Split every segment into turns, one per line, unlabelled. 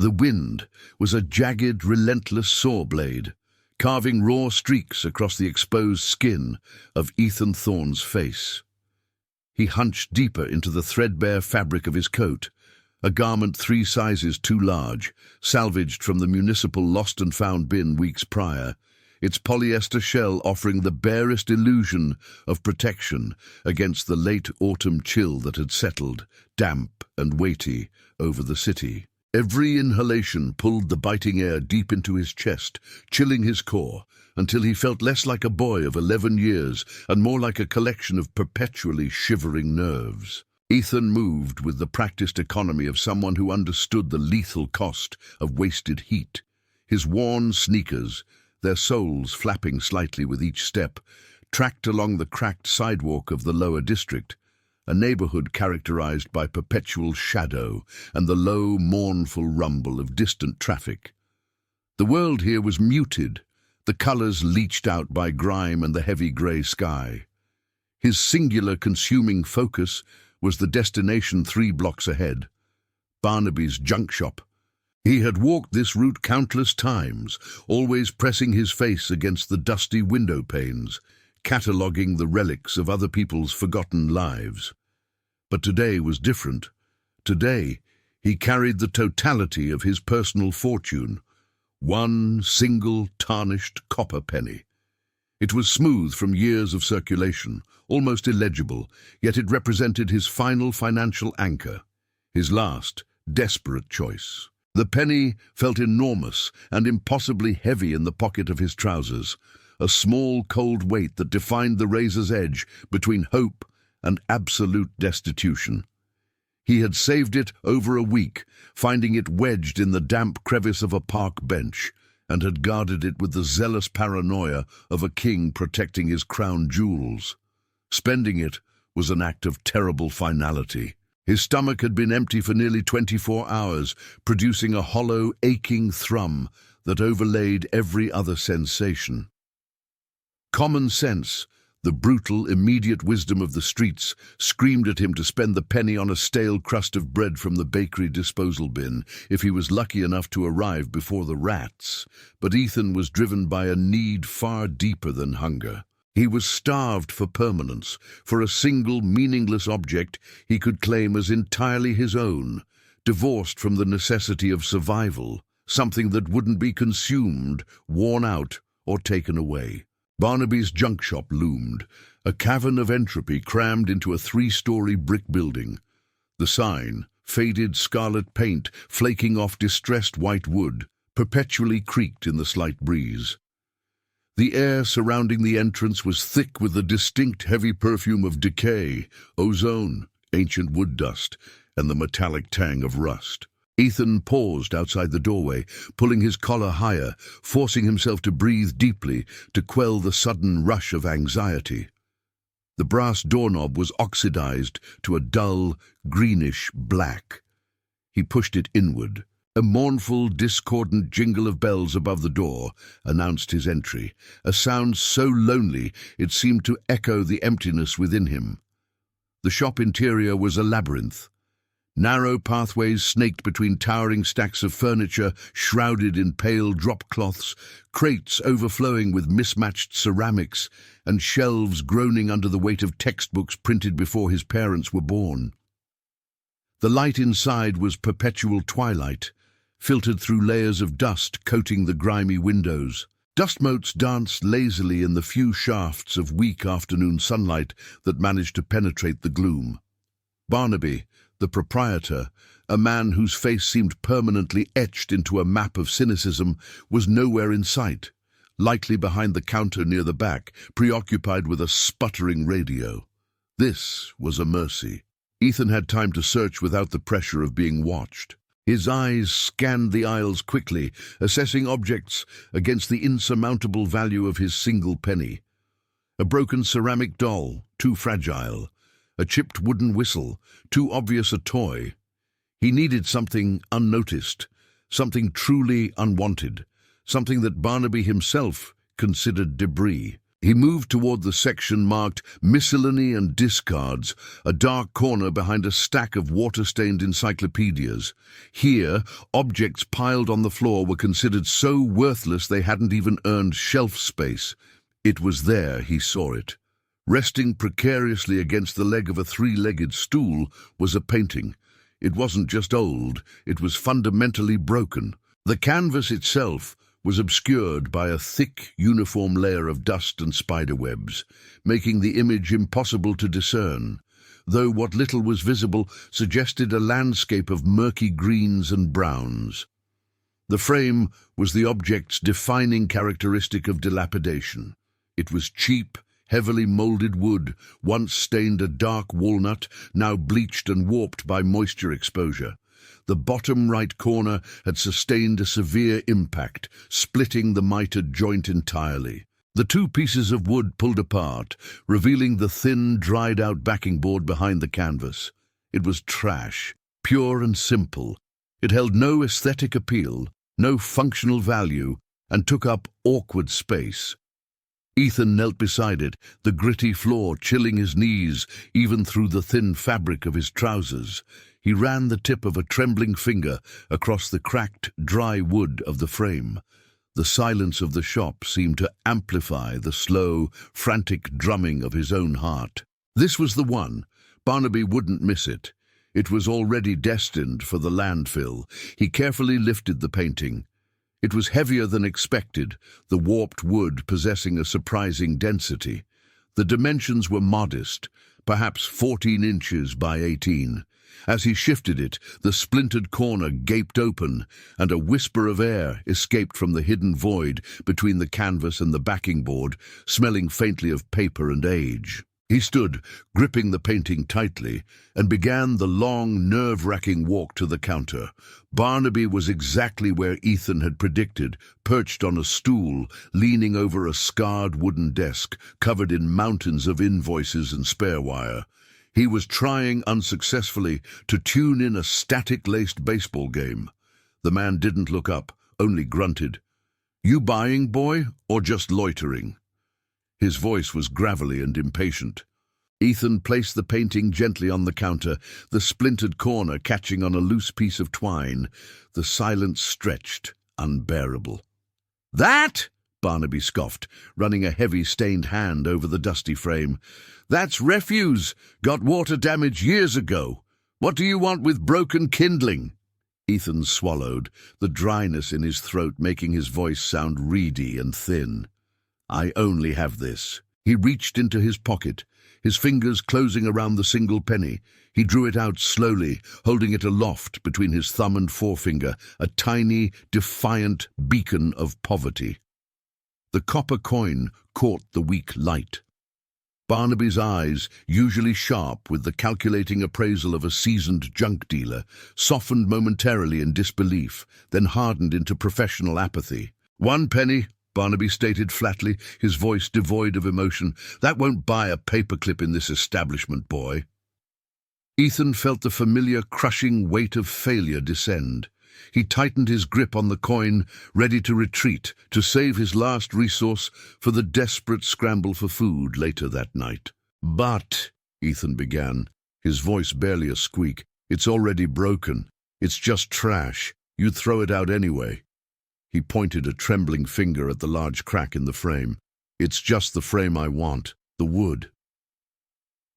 The wind was a jagged, relentless saw blade, carving raw streaks across the exposed skin of Ethan Thorne's face. He hunched deeper into the threadbare fabric of his coat, a garment 3 sizes too large, salvaged from the municipal lost-and-found bin weeks prior, its polyester shell offering the barest illusion of protection against the late autumn chill that had settled, damp and weighty, over the city. Every inhalation pulled the biting air deep into his chest, chilling his core, until he felt less like a boy of 11 years and more like a collection of perpetually shivering nerves. Ethan moved with the practiced economy of someone who understood the lethal cost of wasted heat. His worn sneakers, their soles flapping slightly with each step, tracked along the cracked sidewalk of the lower district, a neighborhood characterized by perpetual shadow and the low, mournful rumble of distant traffic. The world here was muted, the colors leached out by grime and the heavy gray sky. His singular consuming focus was the destination 3 blocks ahead, Barnaby's junk shop. He had walked this route countless times, always pressing his face against the dusty window panes, cataloguing the relics of other people's forgotten lives. But today was different. Today, he carried the totality of his personal fortune, one single tarnished copper penny. It was smooth from years of circulation, almost illegible, yet it represented his final financial anchor, his last, desperate choice. The penny felt enormous and impossibly heavy in the pocket of his trousers, a small, cold weight that defined the razor's edge between hope and absolute destitution. He had saved it over a week, finding it wedged in the damp crevice of a park bench, and had guarded it with the zealous paranoia of a king protecting his crown jewels. Spending it was an act of terrible finality. His stomach had been empty for nearly 24 hours, producing a hollow, aching thrum that overlaid every other sensation. Common sense, the brutal, immediate wisdom of the streets, screamed at him to spend the penny on a stale crust of bread from the bakery disposal bin, if he was lucky enough to arrive before the rats. But Ethan was driven by a need far deeper than hunger. He was starved for permanence, for a single, meaningless object he could claim as entirely his own, divorced from the necessity of survival, something that wouldn't be consumed, worn out, or taken away. Barnaby's junk shop loomed, a cavern of entropy crammed into a 3-story brick building. The sign, faded scarlet paint flaking off distressed white wood, perpetually creaked in the slight breeze. The air surrounding the entrance was thick with the distinct heavy perfume of decay, ozone, ancient wood dust, and the metallic tang of rust. Ethan paused outside the doorway, pulling his collar higher, forcing himself to breathe deeply to quell the sudden rush of anxiety. The brass doorknob was oxidized to a dull, greenish black. He pushed it inward. A mournful, discordant jingle of bells above the door announced his entry, a sound so lonely it seemed to echo the emptiness within him. The shop interior was a labyrinth. Narrow pathways snaked between towering stacks of furniture shrouded in pale drop cloths, crates overflowing with mismatched ceramics, and shelves groaning under the weight of textbooks printed before his parents were born. The light inside was perpetual twilight, filtered through layers of dust coating the grimy windows. Dust motes danced lazily in the few shafts of weak afternoon sunlight that managed to penetrate the gloom. Barnaby, the proprietor, a man whose face seemed permanently etched into a map of cynicism, was nowhere in sight, likely behind the counter near the back, preoccupied with a sputtering radio. This was a mercy. Ethan had time to search without the pressure of being watched. His eyes scanned the aisles quickly, assessing objects against the insurmountable value of his single penny. A broken ceramic doll, too fragile. A chipped wooden whistle, too obvious a toy. He needed something unnoticed, something truly unwanted, something that Barnaby himself considered debris. He moved toward the section marked Miscellany and Discards, a dark corner behind a stack of water-stained encyclopedias. Here, objects piled on the floor were considered so worthless they hadn't even earned shelf space. It was there he saw it. Resting precariously against the leg of a three-legged stool was a painting. It wasn't just old, it was fundamentally broken. The canvas itself was obscured by a thick, uniform layer of dust and spiderwebs, making the image impossible to discern, though what little was visible suggested a landscape of murky greens and browns. The frame was the object's defining characteristic of dilapidation. It was cheap, heavily molded wood, once stained a dark walnut, now bleached and warped by moisture exposure. The bottom right corner had sustained a severe impact, splitting the mitered joint entirely. The two pieces of wood pulled apart, revealing the thin, dried-out backing board behind the canvas. It was trash, pure and simple. It held no aesthetic appeal, no functional value, and took up awkward space. Ethan knelt beside it, the gritty floor chilling his knees even through the thin fabric of his trousers. He ran the tip of a trembling finger across the cracked, dry wood of the frame. The silence of the shop seemed to amplify the slow, frantic drumming of his own heart. This was the one. Barnaby wouldn't miss it. It was already destined for the landfill. He carefully lifted the painting. It was heavier than expected, the warped wood possessing a surprising density. The dimensions were modest, perhaps 14 inches by 18. As he shifted it, the splintered corner gaped open, and a whisper of air escaped from the hidden void between the canvas and the backing board, smelling faintly of paper and age. He stood, gripping the painting tightly, and began the long, nerve-wracking walk to the counter. Barnaby was exactly where Ethan had predicted, perched on a stool, leaning over a scarred wooden desk, covered in mountains of invoices and spare wire. He was trying unsuccessfully to tune in a static-laced baseball game. The man didn't look up, only grunted. "You buying, boy, or just loitering?" His voice was gravelly and impatient. Ethan placed the painting gently on the counter, the splintered corner catching on a loose piece of twine. The silence stretched, unbearable. "That?" Barnaby scoffed, running a heavy, stained hand over the dusty frame. "That's refuse. Got water damage years ago. What do you want with broken kindling?" Ethan swallowed, the dryness in his throat making his voice sound reedy and thin. "I only have this." He reached into his pocket, his fingers closing around the single penny. He drew it out slowly, holding it aloft between his thumb and forefinger, a tiny, defiant beacon of poverty. The copper coin caught the weak light. Barnaby's eyes, usually sharp with the calculating appraisal of a seasoned junk dealer, softened momentarily in disbelief, then hardened into professional apathy. "1 penny," Barnaby stated flatly, his voice devoid of emotion. "That won't buy a paperclip in this establishment, boy." Ethan felt the familiar crushing weight of failure descend. He tightened his grip on the coin, ready to retreat, to save his last resource for the desperate scramble for food later that night. "But," Ethan began, his voice barely a squeak, "it's already broken. It's just trash. You'd throw it out anyway." He pointed a trembling finger at the large crack in the frame. "It's just the frame I want, the wood."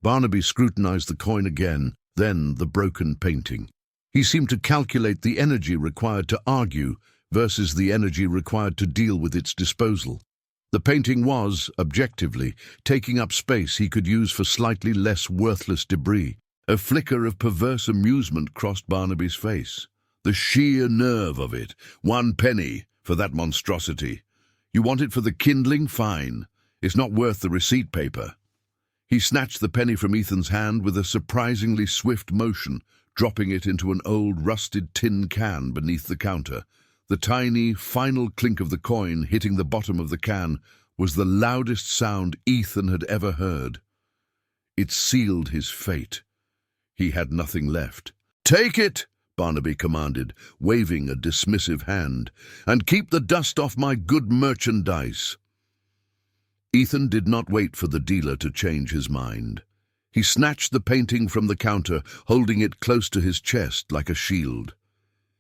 Barnaby scrutinized the coin again, then the broken painting. He seemed to calculate the energy required to argue versus the energy required to deal with its disposal. The painting was, objectively, taking up space he could use for slightly less worthless debris. A flicker of perverse amusement crossed Barnaby's face. The sheer nerve of it. 1 penny for that monstrosity. You want it for the kindling? Fine. It's not worth the receipt paper. He snatched the penny from Ethan's hand with a surprisingly swift motion, dropping it into an old rusted tin can beneath the counter. The tiny, final clink of the coin hitting the bottom of the can was the loudest sound Ethan had ever heard. It sealed his fate. He had nothing left. "Take it!" Barnaby commanded, waving a dismissive hand, "and keep the dust off my good merchandise." Ethan did not wait for the dealer to change his mind. He snatched the painting from the counter, holding it close to his chest like a shield.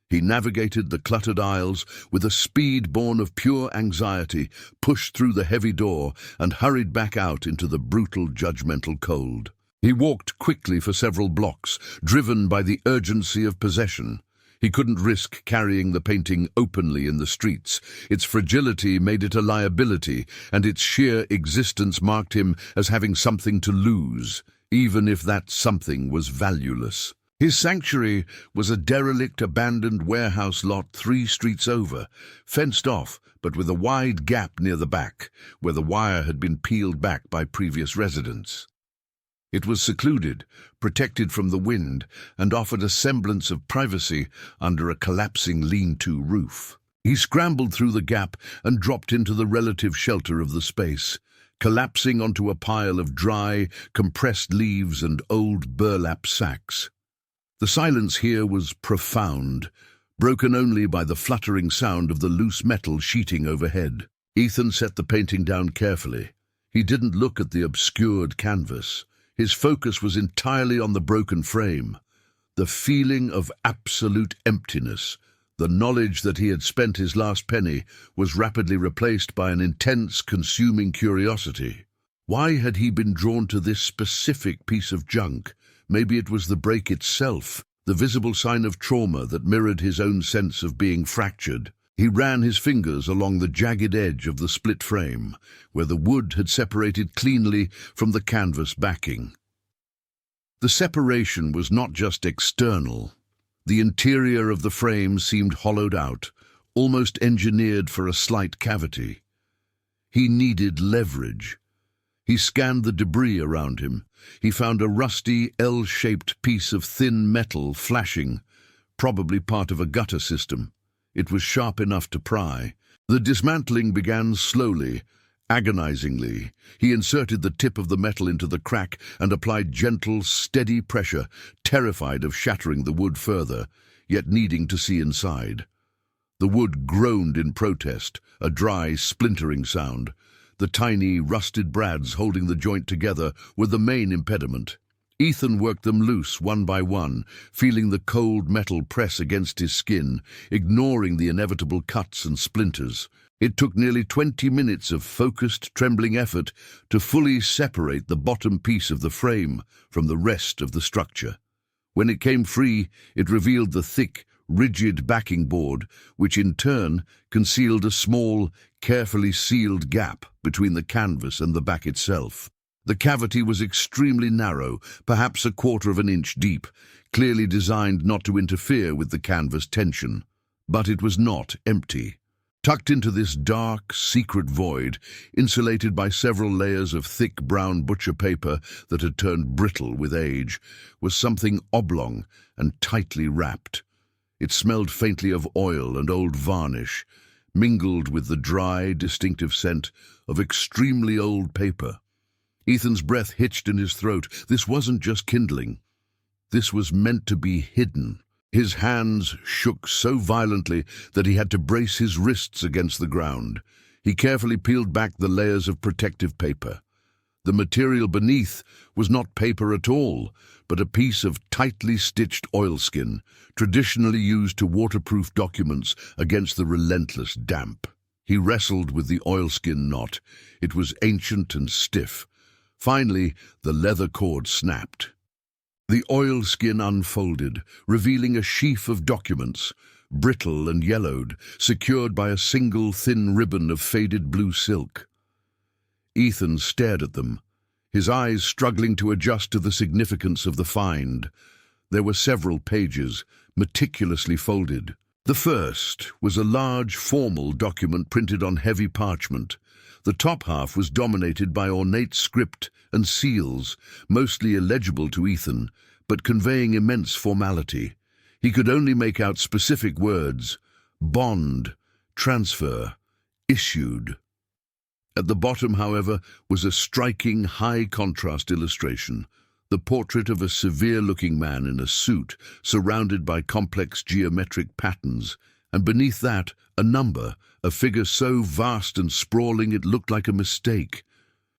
He navigated the cluttered aisles with a speed born of pure anxiety, pushed through the heavy door, and hurried back out into the brutal, judgmental cold. He walked quickly for several blocks, driven by the urgency of possession. He couldn't risk carrying the painting openly in the streets. Its fragility made it a liability, and its sheer existence marked him as having something to lose, even if that something was valueless. His sanctuary was a derelict, abandoned warehouse lot 3 streets over, fenced off, but with a wide gap near the back, where the wire had been peeled back by previous residents. It was secluded, protected from the wind, and offered a semblance of privacy under a collapsing lean-to roof. He scrambled through the gap and dropped into the relative shelter of the space, collapsing onto a pile of dry, compressed leaves and old burlap sacks. The silence here was profound, broken only by the fluttering sound of the loose metal sheeting overhead. Ethan set the painting down carefully. He didn't look at the obscured canvas. His focus was entirely on the broken frame. The feeling of absolute emptiness, the knowledge that he had spent his last penny, was rapidly replaced by an intense, consuming curiosity. Why had he been drawn to this specific piece of junk? Maybe it was the break itself, the visible sign of trauma that mirrored his own sense of being fractured. He ran his fingers along the jagged edge of the split frame, where the wood had separated cleanly from the canvas backing. The separation was not just external. The interior of the frame seemed hollowed out, almost engineered for a slight cavity. He needed leverage. He scanned the debris around him. He found a rusty, L-shaped piece of thin metal flashing, probably part of a gutter system. It was sharp enough to pry. The dismantling began slowly, agonizingly. He inserted the tip of the metal into the crack and applied gentle, steady pressure, terrified of shattering the wood further, yet needing to see inside. The wood groaned in protest, a dry, splintering sound. The tiny, rusted brads holding the joint together were the main impediment. Ethan worked them loose one by one, feeling the cold metal press against his skin, ignoring the inevitable cuts and splinters. It took nearly 20 minutes of focused, trembling effort to fully separate the bottom piece of the frame from the rest of the structure. When it came free, it revealed the thick, rigid backing board, which in turn concealed a small, carefully sealed gap between the canvas and the back itself. The cavity was extremely narrow, perhaps 1/4 of an inch deep, clearly designed not to interfere with the canvas tension. But it was not empty. Tucked into this dark, secret void, insulated by several layers of thick brown butcher paper that had turned brittle with age, was something oblong and tightly wrapped. It smelled faintly of oil and old varnish, mingled with the dry, distinctive scent of extremely old paper. Ethan's breath hitched in his throat. This wasn't just kindling. This was meant to be hidden. His hands shook so violently that he had to brace his wrists against the ground. He carefully peeled back the layers of protective paper. The material beneath was not paper at all, but a piece of tightly stitched oilskin, traditionally used to waterproof documents against the relentless damp. He wrestled with the oilskin knot. It was ancient and stiff. Finally, the leather cord snapped. The oilskin unfolded, revealing a sheaf of documents, brittle and yellowed, secured by a single thin ribbon of faded blue silk. Ethan stared at them, his eyes struggling to adjust to the significance of the find. There were several pages, meticulously folded. The first was a large, formal document printed on heavy parchment. The top half was dominated by ornate script and seals, mostly illegible to Ethan, but conveying immense formality. He could only make out specific words: bond, transfer, issued. At the bottom, however, was a striking, high-contrast illustration, the portrait of a severe-looking man in a suit, surrounded by complex geometric patterns, and beneath that, a number, a figure so vast and sprawling it looked like a mistake.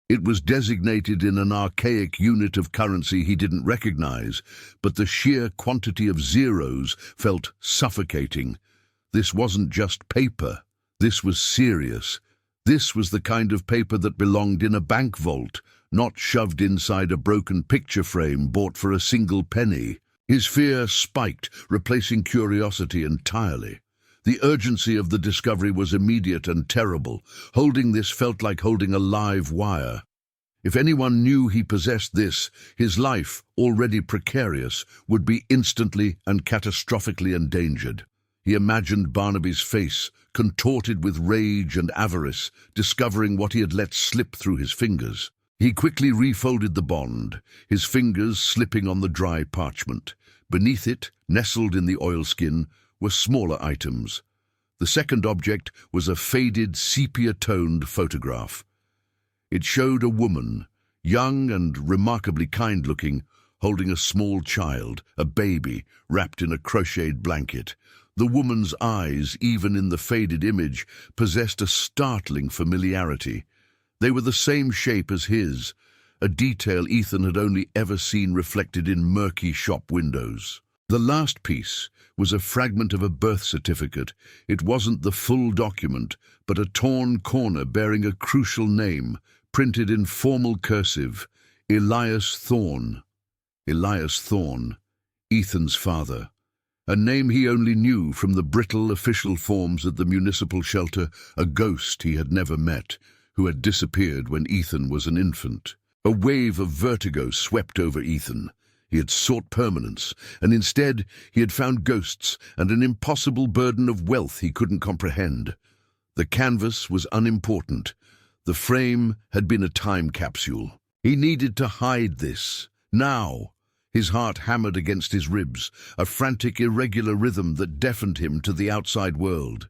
It was designated in an archaic unit of currency he didn't recognize, but the sheer quantity of zeros felt suffocating. This wasn't just paper. This was serious. This was the kind of paper that belonged in a bank vault, not shoved inside a broken picture frame bought for a single penny. His fear spiked, replacing curiosity entirely. The urgency of the discovery was immediate and terrible. Holding this felt like holding a live wire. If anyone knew he possessed this, his life, already precarious, would be instantly and catastrophically endangered. He imagined Barnaby's face, contorted with rage and avarice, discovering what he had let slip through his fingers. He quickly refolded the bond, his fingers slipping on the dry parchment. Beneath it, nestled in the oilskin, were smaller items. The second object was a faded, sepia-toned photograph. It showed a woman, young and remarkably kind-looking, holding a small child, a baby, wrapped in a crocheted blanket. The woman's eyes, even in the faded image, possessed a startling familiarity. They were the same shape as his, a detail Ethan had only ever seen reflected in murky shop windows. The last piece was a fragment of a birth certificate. It wasn't the full document, but a torn corner bearing a crucial name, printed in formal cursive, Elias Thorne. Elias Thorne, Ethan's father. A name he only knew from the brittle official forms at the municipal shelter, a ghost he had never met, who had disappeared when Ethan was an infant. A wave of vertigo swept over Ethan. He had sought permanence, and instead he had found ghosts and an impossible burden of wealth he couldn't comprehend. The canvas was unimportant. The frame had been a time capsule. He needed to hide this, now. His heart hammered against his ribs, a frantic, irregular rhythm that deafened him to the outside world.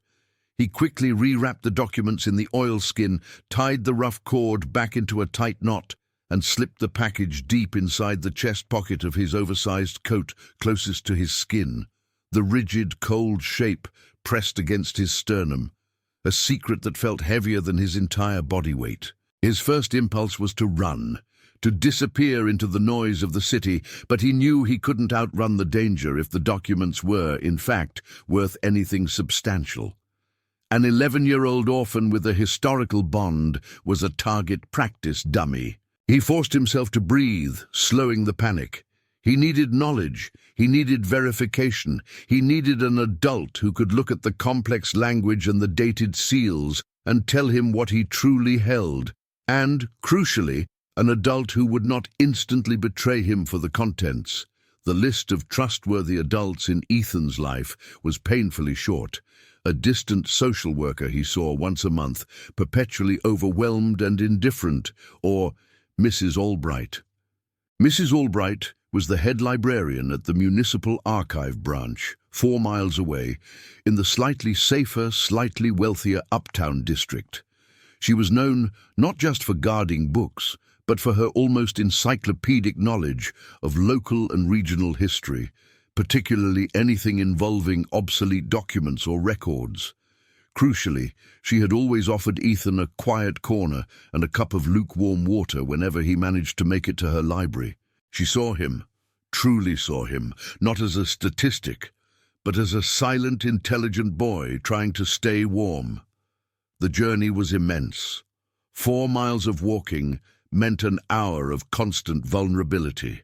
He quickly rewrapped the documents in the oilskin, tied the rough cord back into a tight knot, and slipped the package deep inside the chest pocket of his oversized coat closest to his skin. The rigid, cold shape pressed against his sternum, a secret that felt heavier than his entire body weight. His first impulse was to run, to disappear into the noise of the city, but he knew he couldn't outrun the danger if the documents were, in fact, worth anything substantial. An 11-year-old orphan with a historical bond was a target practice dummy. He forced himself to breathe, slowing the panic. He needed knowledge. He needed verification. He needed an adult who could look at the complex language and the dated seals and tell him what he truly held. And, crucially, an adult who would not instantly betray him for the contents. The list of trustworthy adults in Ethan's life was painfully short. A distant social worker he saw once a month, perpetually overwhelmed and indifferent, or Mrs. Albright. Mrs. Albright was the head librarian at the Municipal Archive branch, 4 miles away, in the slightly safer, slightly wealthier Uptown district. She was known not just for guarding books, but for her almost encyclopedic knowledge of local and regional history, particularly anything involving obsolete documents or records. Crucially, she had always offered Ethan a quiet corner and a cup of lukewarm water whenever he managed to make it to her library. She saw him, truly saw him, not as a statistic, but as a silent, intelligent boy trying to stay warm. The journey was immense. 4 miles of walking meant an hour of constant vulnerability.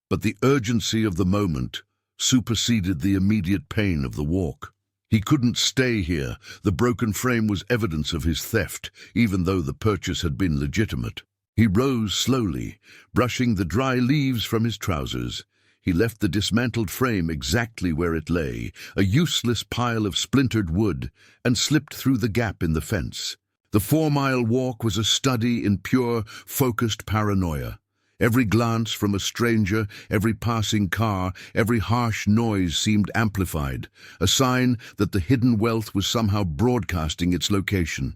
But the urgency of the moment superseded the immediate pain of the walk. He couldn't stay here. The broken frame was evidence of his theft, even though the purchase had been legitimate. He rose slowly, brushing the dry leaves from his trousers. He left the dismantled frame exactly where it lay, a useless pile of splintered wood, and slipped through the gap in the fence. The 4-mile walk was a study in pure, focused paranoia. Every glance from a stranger, every passing car, every harsh noise seemed amplified, a sign that the hidden wealth was somehow broadcasting its location.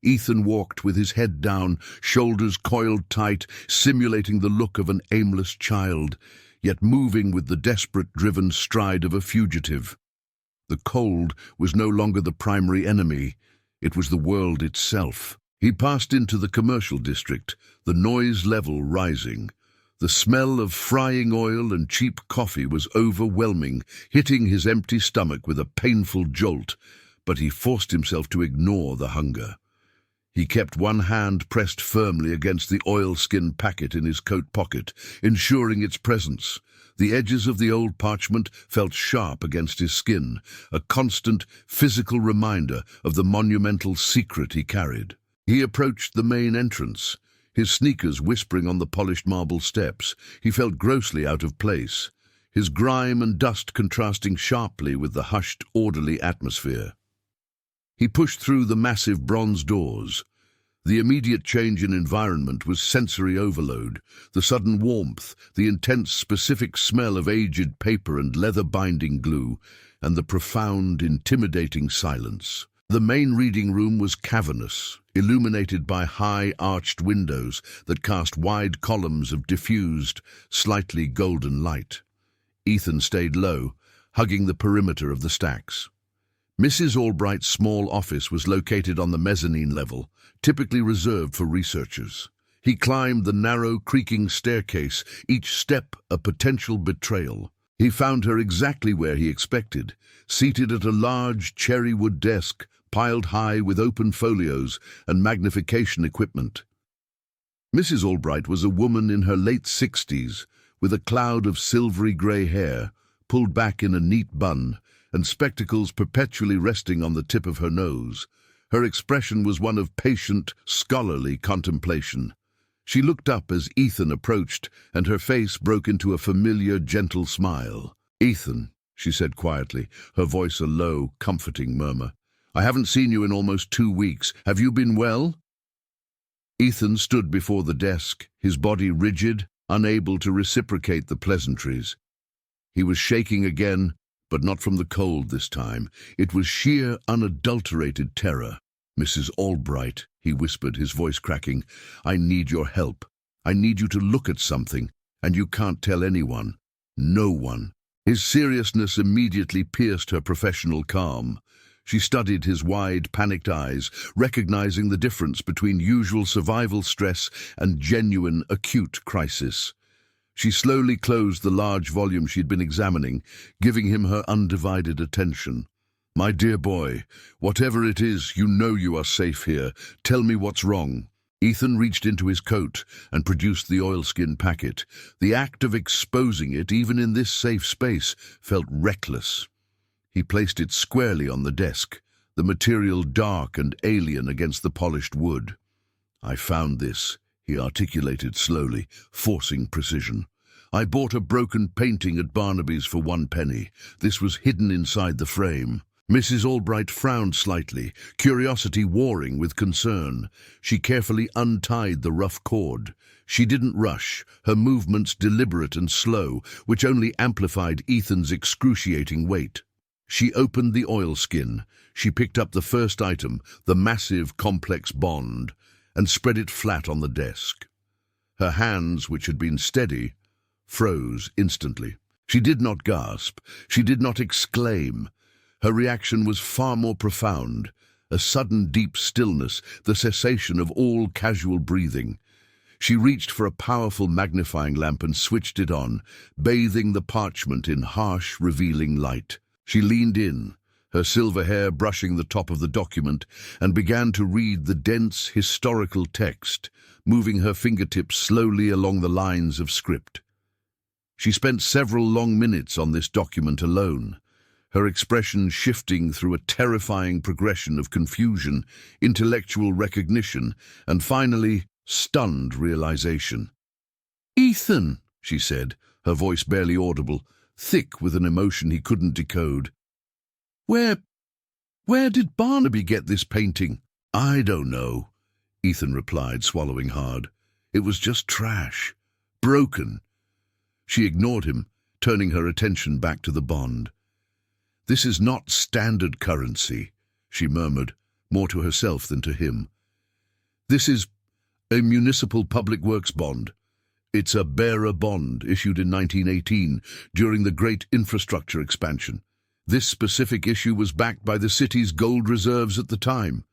Ethan walked with his head down, shoulders coiled tight, simulating the look of an aimless child, yet moving with the desperate, driven stride of a fugitive. The cold was no longer the primary enemy. It was the world itself. He passed into the commercial district, the noise level rising. The smell of frying oil and cheap coffee was overwhelming, hitting his empty stomach with a painful jolt, but he forced himself to ignore the hunger. He kept one hand pressed firmly against the oilskin packet in his coat pocket, ensuring its presence. The edges of the old parchment felt sharp against his skin, a constant physical reminder of the monumental secret he carried. He approached the main entrance, his sneakers whispering on the polished marble steps. He felt grossly out of place, his grime and dust contrasting sharply with the hushed, orderly atmosphere. He pushed through the massive bronze doors. The immediate change in environment was sensory overload, the sudden warmth, the intense specific smell of aged paper and leather-binding glue, and the profound, intimidating silence. The main reading room was cavernous, illuminated by high arched windows that cast wide columns of diffused, slightly golden light. Ethan stayed low, hugging the perimeter of the stacks. Mrs. Albright's small office was located on the mezzanine level, typically reserved for researchers. He climbed the narrow, creaking staircase, each step a potential betrayal. He found her exactly where he expected, seated at a large cherry-wood desk, piled high with open folios and magnification equipment. Mrs. Albright was a woman in her late 60s, with a cloud of silvery grey hair, pulled back in a neat bun, and spectacles perpetually resting on the tip of her nose. Her expression was one of patient, scholarly contemplation. She looked up as Ethan approached, and her face broke into a familiar, gentle smile. "Ethan," she said quietly, her voice a low, comforting murmur. "I haven't seen you in almost 2 weeks. Have you been well?" Ethan stood before the desk, his body rigid, unable to reciprocate the pleasantries. He was shaking again, but not from the cold this time. It was sheer, unadulterated terror. "Mrs. Albright," he whispered, his voice cracking, "I need your help. I need you to look at something, and you can't tell anyone. No one." His seriousness immediately pierced her professional calm. She studied his wide, panicked eyes, recognizing the difference between usual survival stress and genuine, acute crisis. She slowly closed the large volume she'd been examining, giving him her undivided attention. "My dear boy, whatever it is, you know you are safe here. Tell me what's wrong." Ethan reached into his coat and produced the oilskin packet. The act of exposing it, even in this safe space, felt reckless. He placed it squarely on the desk, the material dark and alien against the polished wood. "I found this," he articulated slowly, forcing precision. "I bought a broken painting at Barnaby's for 1 penny. This was hidden inside the frame." Mrs. Albright frowned slightly, curiosity warring with concern. She carefully untied the rough cord. She didn't rush, her movements deliberate and slow, which only amplified Ethan's excruciating weight. She opened the oilskin. She picked up the first item, the massive, complex bond, and spread it flat on the desk. Her hands, which had been steady, froze instantly. She did not gasp. She did not exclaim. Her reaction was far more profound, a sudden deep stillness, the cessation of all casual breathing. She reached for a powerful magnifying lamp and switched it on, bathing the parchment in harsh, revealing light. She leaned in, her silver hair brushing the top of the document, and began to read the dense, historical text, moving her fingertips slowly along the lines of script. She spent several long minutes on this document alone, her expression shifting through a terrifying progression of confusion, intellectual recognition, and finally, stunned realization. "Ethan," she said, her voice barely audible, thick with an emotion he couldn't decode. Where did Barnaby get this painting?" "I don't know," Ethan replied, swallowing hard. "It was just trash. Broken." She ignored him, turning her attention back to the bond. "This is not standard currency," she murmured, more to herself than to him. "This is a municipal public works bond. It's a bearer bond issued in 1918 during the great infrastructure expansion. This specific issue was backed by the city's gold reserves at the time.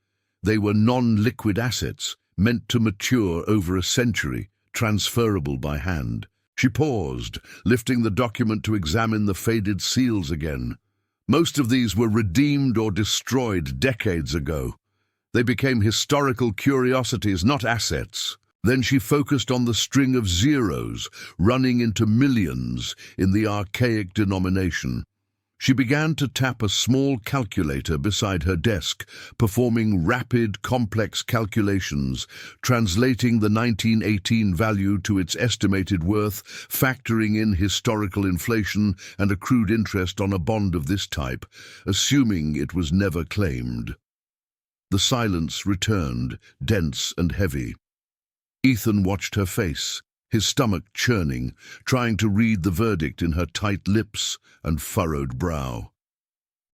They were non-liquid assets, meant to mature over a century, transferable by hand. She paused, lifting the document to examine the faded seals again. Most of these were redeemed or destroyed decades ago. They became historical curiosities, not assets. Then she focused on the string of zeros running into millions in the archaic denomination. She began to tap a small calculator beside her desk, performing rapid, complex calculations, translating the 1918 value to its estimated worth, factoring in historical inflation and accrued interest on a bond of this type, assuming it was never claimed. The silence returned, dense and heavy. Ethan watched her face, his stomach churning, trying to read the verdict in her tight lips and furrowed brow.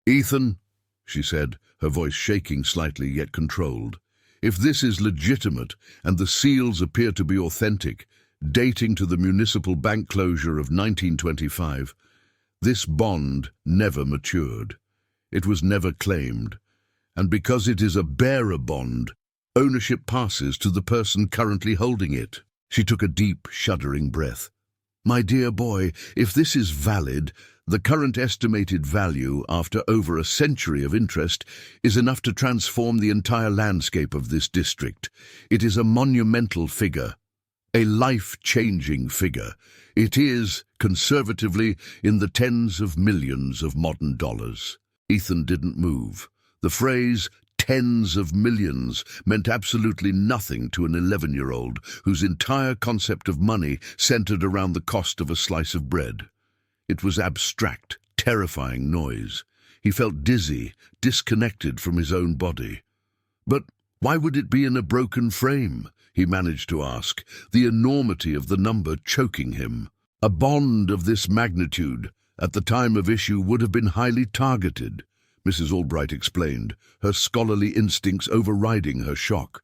"Ethan," she said, her voice shaking slightly yet controlled, "if this is legitimate and the seals appear to be authentic, dating to the municipal bank closure of 1925, this bond never matured. It was never claimed. And because it is a bearer bond, ownership passes to the person currently holding it." She took a deep, shuddering breath. "My dear boy, if this is valid, the current estimated value, after over a century of interest, is enough to transform the entire landscape of this district. It is a monumental figure, a life-changing figure. It is, conservatively, in the tens of millions of modern dollars." Ethan didn't move. The phrase, "tens of millions," meant absolutely nothing to an 11-year-old whose entire concept of money centered around the cost of a slice of bread. It was abstract, terrifying noise. He felt dizzy, disconnected from his own body. "But why would it be in a broken frame?" he managed to ask, the enormity of the number choking him. "A bond of this magnitude, at the time of issue, would have been highly targeted," Mrs. Albright explained, her scholarly instincts overriding her shock.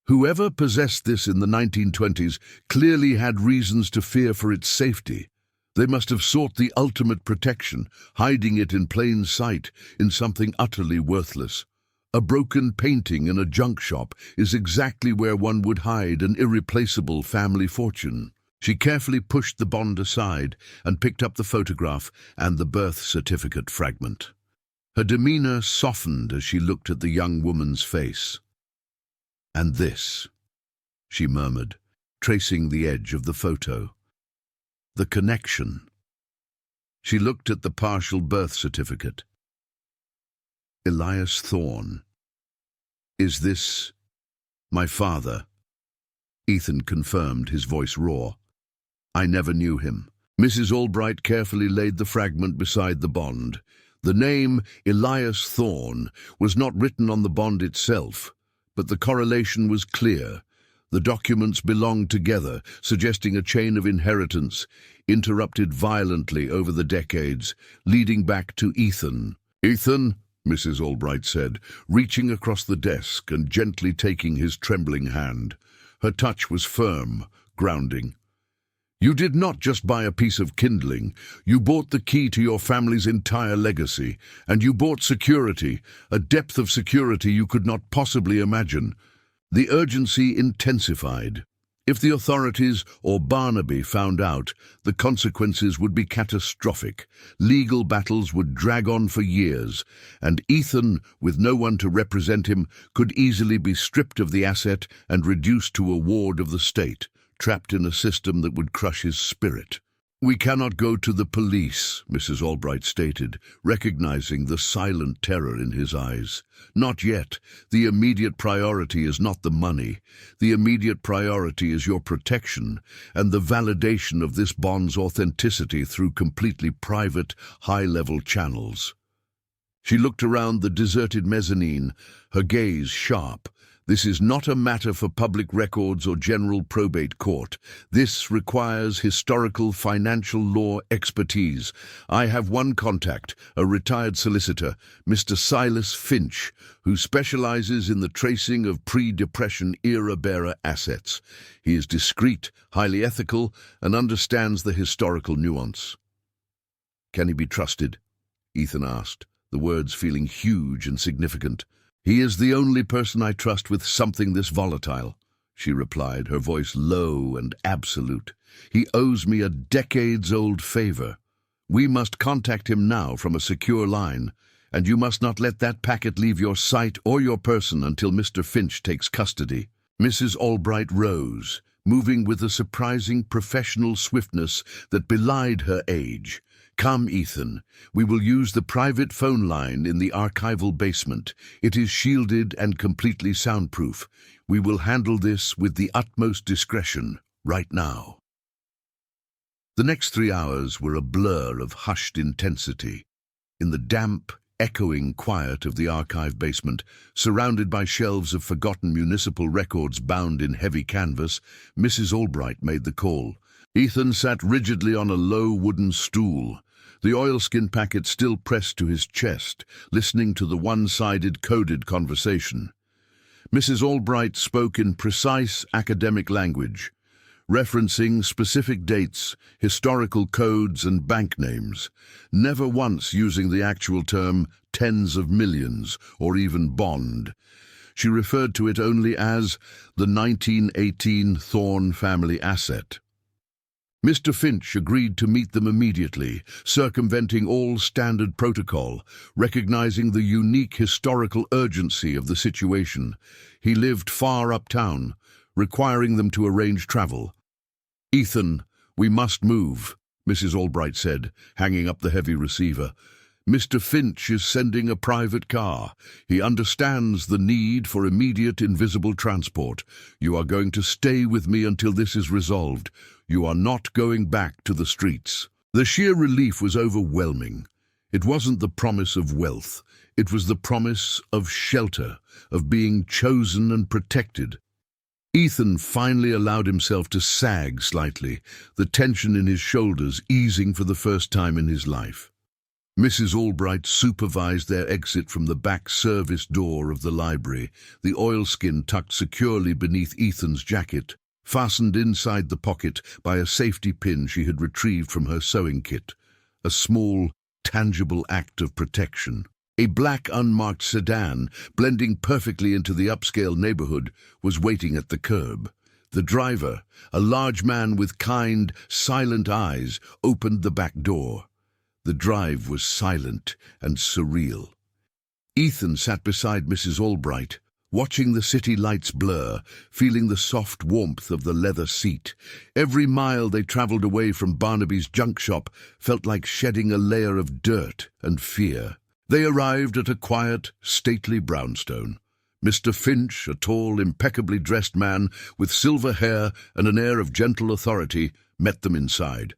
"Whoever possessed this in the 1920s clearly had reasons to fear for its safety. They must have sought the ultimate protection, hiding it in plain sight in something utterly worthless. A broken painting in a junk shop is exactly where one would hide an irreplaceable family fortune." She carefully pushed the bond aside and picked up the photograph and the birth certificate fragment. Her demeanor softened as she looked at the young woman's face. "And this," she murmured, tracing the edge of the photo. "The connection." She looked at the partial birth certificate. "Elias Thorne. Is this my father?" Ethan confirmed, his voice raw. "I never knew him." Mrs. Albright carefully laid the fragment beside the bond. The name Elias Thorne was not written on the bond itself, but the correlation was clear. The documents belonged together, suggesting a chain of inheritance, interrupted violently over the decades, leading back to Ethan. "Ethan," Mrs. Albright said, reaching across the desk and gently taking his trembling hand. Her touch was firm, grounding. "You did not just buy a piece of kindling. You bought the key to your family's entire legacy, and you bought security, a depth of security you could not possibly imagine." The urgency intensified. If the authorities or Barnaby found out, the consequences would be catastrophic. Legal battles would drag on for years, and Ethan, with no one to represent him, could easily be stripped of the asset and reduced to a ward of the state, trapped in a system that would crush his spirit. "We cannot go to the police," Mrs. Albright stated, recognizing the silent terror in his eyes. "Not yet. The immediate priority is not the money. The immediate priority is your protection and the validation of this bond's authenticity through completely private, high-level channels." She looked around the deserted mezzanine, her gaze sharp. "This is not a matter for public records or general probate court. This requires historical financial law expertise. I have one contact, a retired solicitor, Mr. Silas Finch, who specializes in the tracing of pre-Depression era-bearer assets. He is discreet, highly ethical, and understands the historical nuance." "Can he be trusted?" Ethan asked, the words feeling huge and significant. "He is the only person I trust with something this volatile," she replied, her voice low and absolute. "He owes me a decades-old favor. We must contact him now from a secure line, and you must not let that packet leave your sight or your person until Mr. Finch takes custody." Mrs. Albright rose, moving with a surprising professional swiftness that belied her age. "Come, Ethan. We will use the private phone line in the archival basement. It is shielded and completely soundproof. We will handle this with the utmost discretion, right now." The next 3 hours were a blur of hushed intensity. In the damp, echoing quiet of the archive basement, surrounded by shelves of forgotten municipal records bound in heavy canvas, Mrs. Albright made the call. Ethan sat rigidly on a low wooden stool, the oilskin packet still pressed to his chest, listening to the one-sided coded conversation. Mrs. Albright spoke in precise academic language, referencing specific dates, historical codes and bank names, never once using the actual term tens of millions or even bond. She referred to it only as the 1918 Thorne family asset. Mr. Finch agreed to meet them immediately, circumventing all standard protocol, recognizing the unique historical urgency of the situation. He lived far uptown, requiring them to arrange travel. "Ethan, we must move," Mrs. Albright said, hanging up the heavy receiver. "Mr. Finch is sending a private car. He understands the need for immediate invisible transport. You are going to stay with me until this is resolved. You are not going back to the streets." The sheer relief was overwhelming. It wasn't the promise of wealth. It was the promise of shelter, of being chosen and protected. Ethan finally allowed himself to sag slightly, the tension in his shoulders easing for the first time in his life. Mrs. Albright supervised their exit from the back service door of the library, the oilskin tucked securely beneath Ethan's jacket, fastened inside the pocket by a safety pin she had retrieved from her sewing kit, a small, tangible act of protection. A black unmarked sedan, blending perfectly into the upscale neighborhood, was waiting at the curb. The driver, a large man with kind, silent eyes, opened the back door. The drive was silent and surreal. Ethan sat beside Mrs. Albright, watching the city lights blur, feeling the soft warmth of the leather seat. Every mile they traveled away from Barnaby's junk shop felt like shedding a layer of dirt and fear. They arrived at a quiet, stately brownstone. Mr. Finch, a tall, impeccably dressed man with silver hair and an air of gentle authority, met them inside.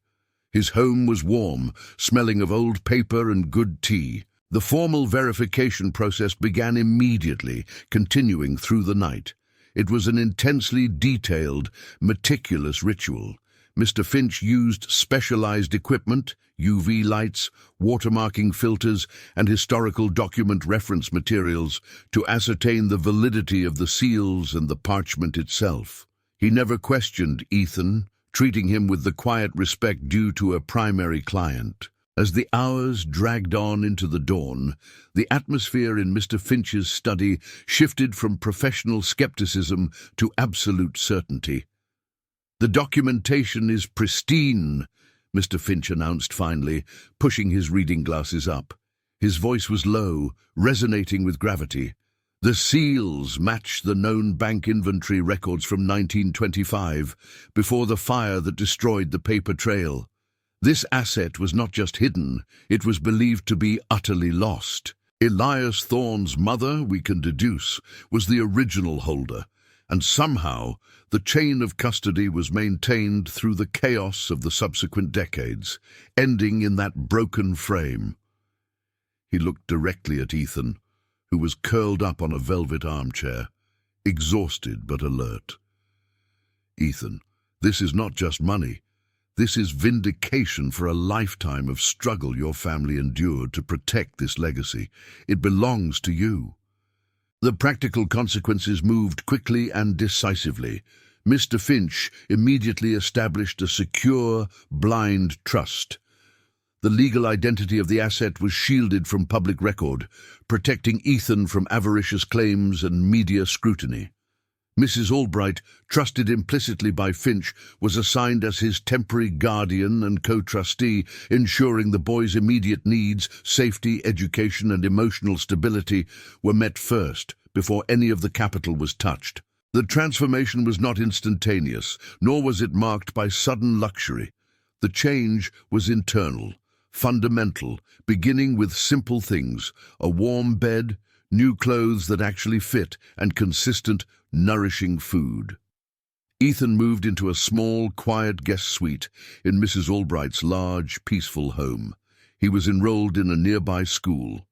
His home was warm, smelling of old paper and good tea. The formal verification process began immediately, continuing through the night. It was an intensely detailed, meticulous ritual. Mr. Finch used specialized equipment, UV lights, watermarking filters, and historical document reference materials to ascertain the validity of the seals and the parchment itself. He never questioned Ethan, treating him with the quiet respect due to a primary client. As the hours dragged on into the dawn, the atmosphere in Mr. Finch's study shifted from professional skepticism to absolute certainty. "The documentation is pristine," Mr. Finch announced finally, pushing his reading glasses up. His voice was low, resonating with gravity. "The seals match the known bank inventory records from 1925, before the fire that destroyed the paper trail. This asset was not just hidden, it was believed to be utterly lost. Elias Thorne's mother, we can deduce, was the original holder, and somehow the chain of custody was maintained through the chaos of the subsequent decades, ending in that broken frame." He looked directly at Ethan, who was curled up on a velvet armchair, exhausted but alert. "Ethan, this is not just money. This is vindication for a lifetime of struggle your family endured to protect this legacy. It belongs to you." The practical consequences moved quickly and decisively. Mr. Finch immediately established a secure, blind trust. The legal identity of the asset was shielded from public record, protecting Ethan from avaricious claims and media scrutiny. Mrs. Albright, trusted implicitly by Finch, was assigned as his temporary guardian and co-trustee, ensuring the boy's immediate needs, safety, education and emotional stability were met first, before any of the capital was touched. The transformation was not instantaneous, nor was it marked by sudden luxury. The change was internal, fundamental, beginning with simple things: a warm bed, new clothes that actually fit, and consistent, nourishing food. Ethan moved into a small, quiet guest suite in Mrs. Albright's large, peaceful home. He was enrolled in a nearby school.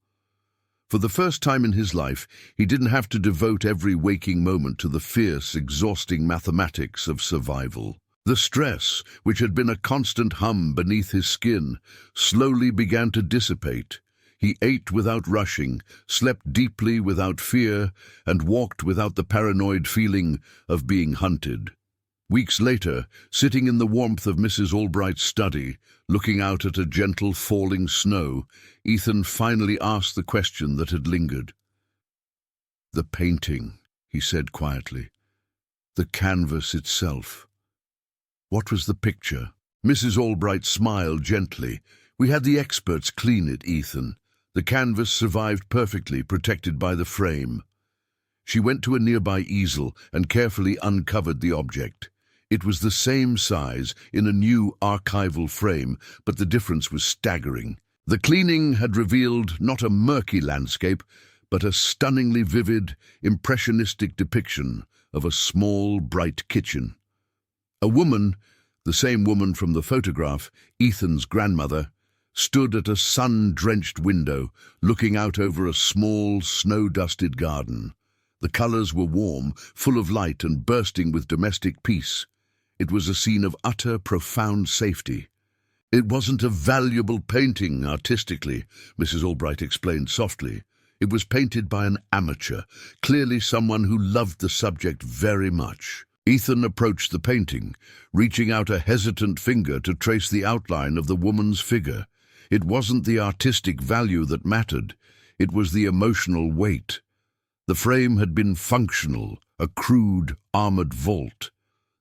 For the first time in his life, he didn't have to devote every waking moment to the fierce, exhausting mathematics of survival. The stress, which had been a constant hum beneath his skin, slowly began to dissipate. He ate without rushing, slept deeply without fear, and walked without the paranoid feeling of being hunted. Weeks later, sitting in the warmth of Mrs. Albright's study, looking out at a gentle falling snow, Ethan finally asked the question that had lingered. "The painting," he said quietly. "The canvas itself. What was the picture?" Mrs. Albright smiled gently. "We had the experts clean it, Ethan. The canvas survived perfectly, protected by the frame." She went to a nearby easel and carefully uncovered the object. It was the same size in a new archival frame, but the difference was staggering. The cleaning had revealed not a murky landscape, but a stunningly vivid, impressionistic depiction of a small, bright kitchen. A woman, the same woman from the photograph, Ethan's grandmother, stood at a sun-drenched window, looking out over a small, snow-dusted garden. The colors were warm, full of light and bursting with domestic peace. It was a scene of utter, profound safety. "It wasn't a valuable painting artistically," Mrs. Albright explained softly. "It was painted by an amateur, clearly someone who loved the subject very much." Ethan approached the painting, reaching out a hesitant finger to trace the outline of the woman's figure. It wasn't the artistic value that mattered, it was the emotional weight. The frame had been functional, a crude, armored vault.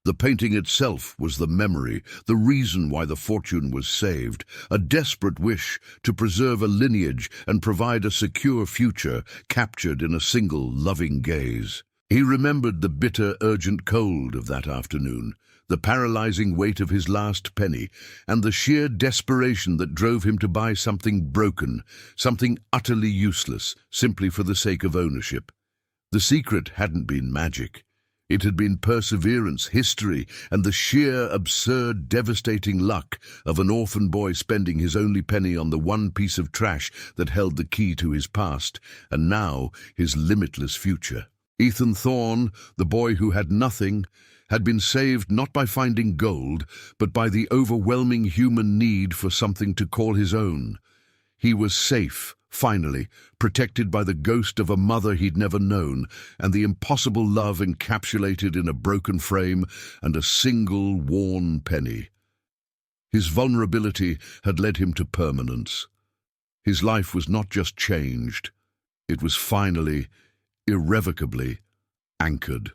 The painting itself was the memory, the reason why the fortune was saved, a desperate wish to preserve a lineage and provide a secure future captured in a single loving gaze. He remembered the bitter, urgent cold of that afternoon, the paralyzing weight of his last penny, and the sheer desperation that drove him to buy something broken, something utterly useless, simply for the sake of ownership. The secret hadn't been magic. It had been perseverance, history, and the sheer, absurd, devastating luck of an orphan boy spending his only penny on the one piece of trash that held the key to his past, and now his limitless future. Ethan Thorne, the boy who had nothing, had been saved not by finding gold, but by the overwhelming human need for something to call his own. He was safe, finally, protected by the ghost of a mother he'd never known, and the impossible love encapsulated in a broken frame and a single worn penny. His vulnerability had led him to permanence. His life was not just changed, it was finally, irrevocably, anchored.